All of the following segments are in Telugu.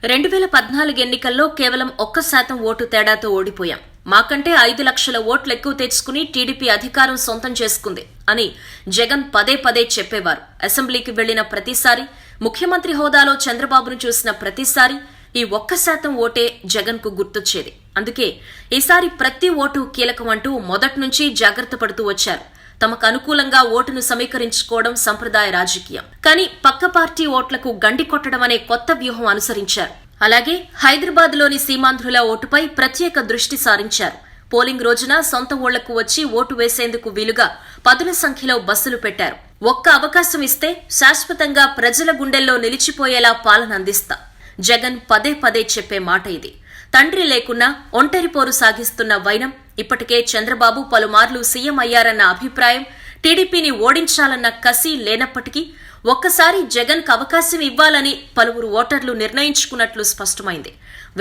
2014 ఎన్నికల్లో కేవలం 1% ఓటు తేడాతో ఓడిపోయాం. మాకంటే 5 లక్షల ఓట్లు ఎక్కువ తెచ్చుకుని టీడీపీ అధికారం సొంతం చేసుకుంది అని జగన్ పదే పదే చెప్పేవారు. అసెంబ్లీకి వెళ్లిన ప్రతిసారి, ముఖ్యమంత్రి హోదాలో చంద్రబాబును చూసిన ప్రతిసారి ఈ 1% ఓటే జగన్ కు గుర్తొచ్చేది. అందుకే ఈసారి ప్రతి ఓటు కీలకమంటూ మొదటి నుంచి జాగ్రత్త పడుతూ వచ్చారు. తమకు అనుకూలంగా ఓటును సమీకరించుకోవడం సంప్రదాయ రాజకీయం. కానీ పక్క పార్టీ ఓట్లకు గండి కొట్టడం అనే కొత్త వ్యూహం అనుసరించారు. అలాగే హైదరాబాద్ లోని సీమాంధ్రుల ఓటుపై ప్రత్యేక దృష్టి సారించారు. పోలింగ్ రోజున సొంత ఊళ్లకు వచ్చి ఓటు వేసేందుకు వీలుగా పదుల సంఖ్యలో బస్సులు పెట్టారు. ఒక్క అవకాశం ఇస్తే శాశ్వతంగా ప్రజల గుండెల్లో నిలిచిపోయేలా పాలన అందిస్తా. జగన్ పదే పదే చెప్పే మాట ఇది. తండ్రి లేకున్నా ఒంటరి పోరు సాగిస్తున్న వైనం, ఇప్పటికే చంద్రబాబు పలుమార్లు సీఎం అయ్యారన్న అభిప్రాయం, టీడీపీని ఓడించాలన్న కసి లేనప్పటికీ ఒక్కసారి జగన్ కు అవకాశం ఇవ్వాలని పలువురు ఓటర్లు నిర్ణయించుకున్నట్లు స్పష్టమైంది.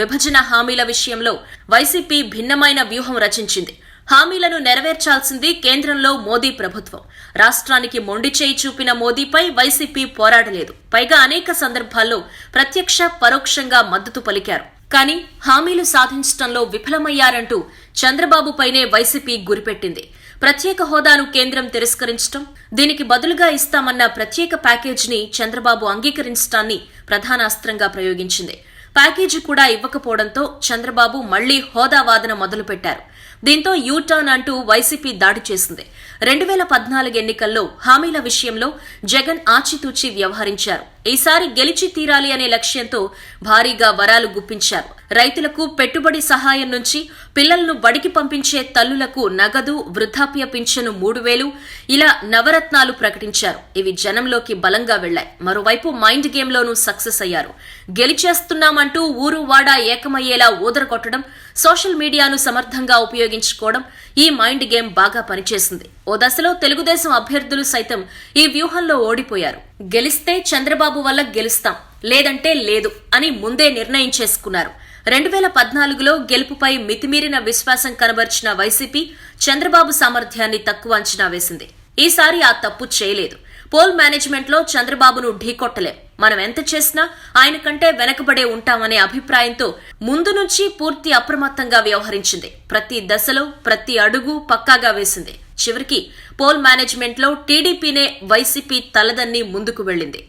విభజన హామీల విషయంలో వైసీపీ భిన్నమైన వ్యూహం రచించింది. హామీలను నెరవేర్చాల్సింది కేంద్రంలో మోదీ ప్రభుత్వం. రాష్ట్రానికి మొండి చేయి చూపిన మోదీపై వైసీపీ పోరాడలేదు. పైగా అనేక సందర్భాల్లో ప్రత్యక్ష పరోక్షంగా మద్దతు పలికారు. కానీ హామీలు సాధించడంలో విఫలమయ్యారంటూ చంద్రబాబుపైనే వైసీపీ గురిపెట్టింది. ప్రత్యేక హోదాను కేంద్రం తిరస్కరించడం, దీనికి బదులుగా ఇస్తామన్న ప్రత్యేక ప్యాకేజీని చంద్రబాబు అంగీకరించడాన్ని ప్రధాన అస్త్రంగా ప్రయోగించింది. ప్యాకేజీ కూడా ఇవ్వకపోవడంతో చంద్రబాబు మళ్లీ హోదా వాదన మొదలుపెట్టారు. దీంతో యూటర్న్ అంటూ వైసీపీ దాడి చేసింది. 2014 ఎన్నికల్లో హామీల విషయంలో జగన్ ఆచితూచి వ్యవహరించారు. ఈసారి గెలిచి తీరాలి అనే లక్ష్యంతో భారీగా వరాలు గుప్పించారు. రైతులకు పెట్టుబడి సహాయం నుంచి పిల్లలను బడికి పంపించే తల్లులకు నగదు, వృద్ధాప్య పింఛను 3000 ఇలా నవరత్నాలు ప్రకటించారు. ఇవి జనంలోకి బలంగా వెళ్లాయి. మరోవైపు మైండ్ గేమ్ లోనూ సక్సెస్ అయ్యారు. గెలిచేస్తున్నామంటూ ఊరు వాడ ఏకమయ్యేలా ఊదరగొట్టడం, సోషల్ మీడియాను సమర్థంగా ఉపయోగించుకోవడం, ఈ మైండ్ గేమ్ బాగా పనిచేసింది. ఓ దశలో తెలుగుదేశం అభ్యర్థులు సైతం ఈ వ్యూహంలో ఓడిపోయారు. గెలిస్తే చంద్రబాబు వల్ల గెలుస్తాం, లేదంటే లేదు అని ముందే నిర్ణయం చేసుకున్నారు. 2014లో గెలుపుపై మితిమీరిన విశ్వాసం కనబర్చిన వైసీపీ చంద్రబాబు సామర్థ్యాన్ని తక్కువ అంచనా వేసింది. ఈసారి ఆ తప్పు చేయలేదు. పోల్ మేనేజ్మెంట్ లో చంద్రబాబును ఢీకొట్టలేం, మనం ఎంత చేసినా ఆయన కంటే వెనకబడే ఉంటామనే అభిప్రాయంతో ముందు నుంచి పూర్తి అప్రమత్తంగా వ్యవహరించింది. ప్రతి దశలో ప్రతి అడుగు పక్కాగా వేసింది. చివరికి పోల్ మేనేజ్మెంట్ లో టీడీపీనే వైసీపీ తలదన్ని ముందుకు వెళ్లింది.